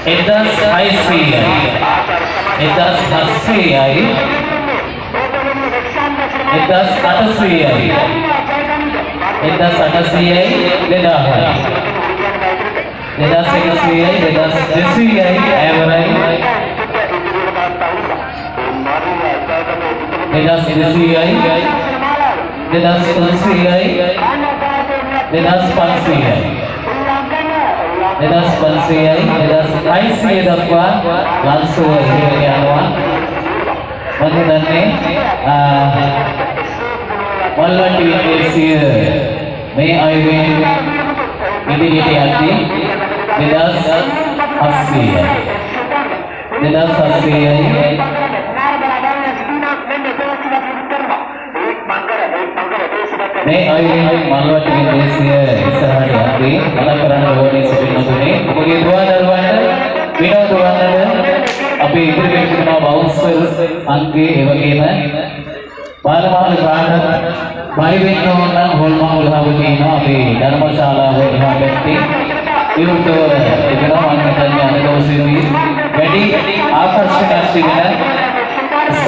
1080යි 1080යි 1800යි 1800යි 2000යි 2100යි 2200යි ඇවරයි 2200යි 2300යි 2500යි 2500යි 2600 දක්වා ලන්සුව ඉහළට යනවා. මම හිතන්නේ වල්වට්ටි විදේශීය මේ අයුරින් ඉදිරියට යද්දී 2800යි 2800යි මේ අයුරින් වල්වට්ටි විදේශීය ඉස්සරහට යද්දී කතා කරන්න ඕනේ සිටිනුනේ ඔබගේ දුවා දරුවන්ට විනෝද වන්නට අපි ඉදිරියට තිබෙනවා බවුන්සර් අංකේ ඒ වගේම බාලමාල ගාන බයිවෙන්න ඕන නම් හොල්මන් උලහව තියෙනවා අපේ ධර්මශාලාව එහා පැත්තේ විවෘතව තිබෙනවා. මම හිතන්නේ අද දවසේදී වැඩි ආකර්ෂණයක් තිබෙන